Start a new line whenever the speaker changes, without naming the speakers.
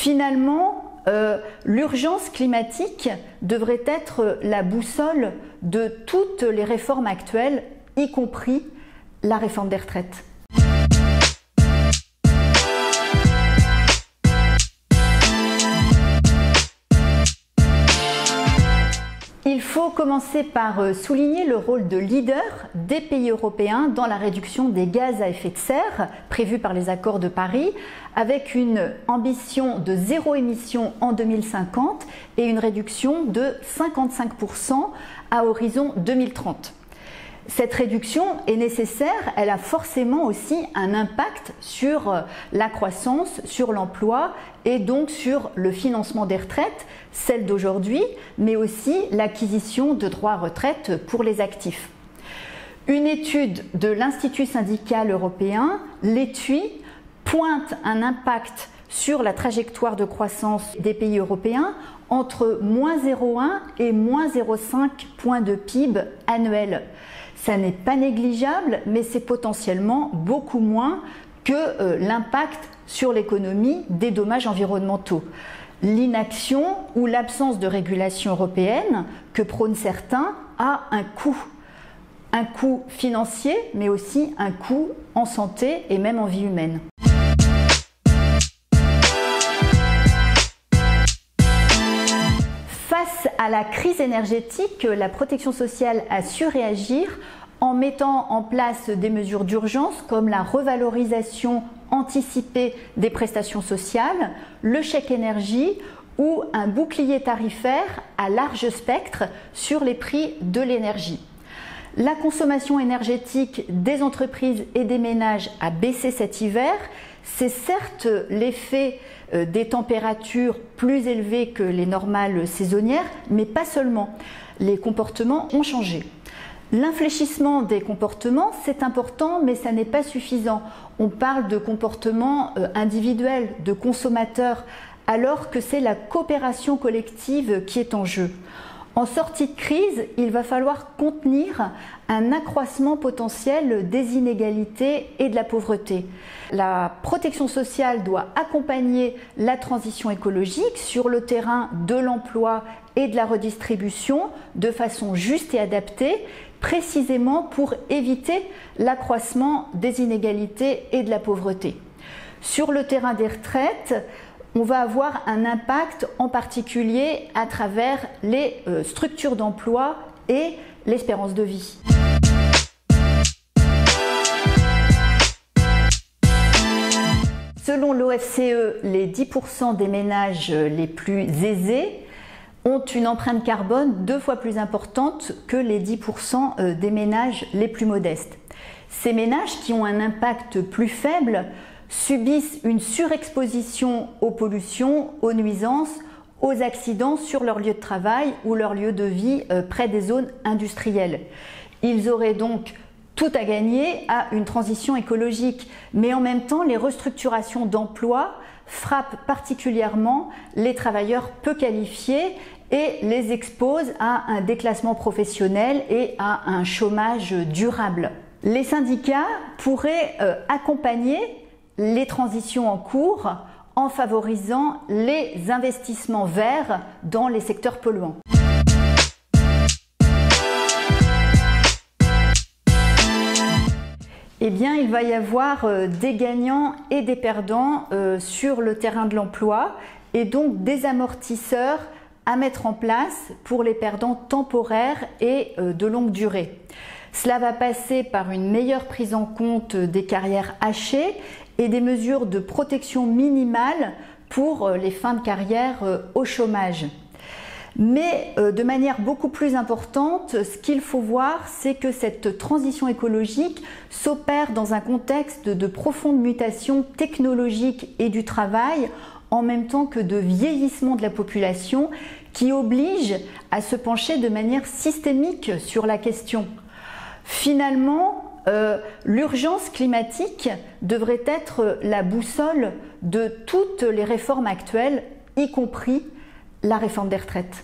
Finalement, l'urgence climatique devrait être la boussole de toutes les réformes actuelles, y compris la réforme des retraites. Il faut commencer par souligner le rôle de leader des pays européens dans la réduction des gaz à effet de serre prévue par les accords de Paris, avec une ambition de zéro émission en 2050 et une réduction de 55% à horizon 2030. Cette réduction est nécessaire, elle a forcément aussi un impact sur la croissance, sur l'emploi et donc sur le financement des retraites, celles d'aujourd'hui, mais aussi l'acquisition de droits à retraite pour les actifs. Une étude de l'Institut syndical européen, l'ETUI, pointe un impact sur la trajectoire de croissance des pays européens entre moins 0,1 et moins 0,5 points de PIB annuel. Ça n'est pas négligeable, mais c'est potentiellement beaucoup moins que l'impact sur l'économie des dommages environnementaux. L'inaction ou l'absence de régulation européenne que prônent certains a un coût financier, mais aussi un coût en santé et même en vie humaine. Face à la crise énergétique, la protection sociale a su réagir en mettant en place des mesures d'urgence comme la revalorisation anticipée des prestations sociales, le chèque énergie ou un bouclier tarifaire à large spectre sur les prix de l'énergie. La consommation énergétique des entreprises et des ménages a baissé cet hiver. C'est certes l'effet des températures plus élevées que les normales saisonnières, mais pas seulement. Les comportements ont changé. L'infléchissement des comportements, c'est important, mais ça n'est pas suffisant. On parle de comportements individuels, de consommateurs, alors que c'est la coopération collective qui est en jeu. En sortie de crise, il va falloir contenir un accroissement potentiel des inégalités et de la pauvreté. La protection sociale doit accompagner la transition écologique sur le terrain de l'emploi et de la redistribution de façon juste et adaptée, précisément pour éviter l'accroissement des inégalités et de la pauvreté. Sur le terrain des retraites, on va avoir un impact en particulier à travers les structures d'emploi et l'espérance de vie. Selon l'OFCE, les 10% des ménages les plus aisés ont une empreinte carbone 2 fois plus importante que les 10% des ménages les plus modestes. Ces ménages qui ont un impact plus faible subissent une surexposition aux pollutions, aux nuisances, aux accidents sur leur lieu de travail ou leur lieu de vie près des zones industrielles. Ils auraient donc tout à gagner à une transition écologique, mais en même temps, les restructurations d'emplois frappent particulièrement les travailleurs peu qualifiés et les exposent à un déclassement professionnel et à un chômage durable. Les syndicats pourraient accompagner les transitions en cours en favorisant les investissements verts dans les secteurs polluants. Eh bien, il va y avoir des gagnants et des perdants sur le terrain de l'emploi et donc des amortisseurs à mettre en place pour les perdants temporaires et de longue durée. Cela va passer par une meilleure prise en compte des carrières hachées et des mesures de protection minimale pour les fins de carrière au chômage. Mais de manière beaucoup plus importante, ce qu'il faut voir, c'est que cette transition écologique s'opère dans un contexte de profonde mutation technologique et du travail, en même temps que de vieillissement de la population, qui oblige à se pencher de manière systémique sur la question. Finalement, l'urgence climatique devrait être la boussole de toutes les réformes actuelles, y compris la réforme des retraites.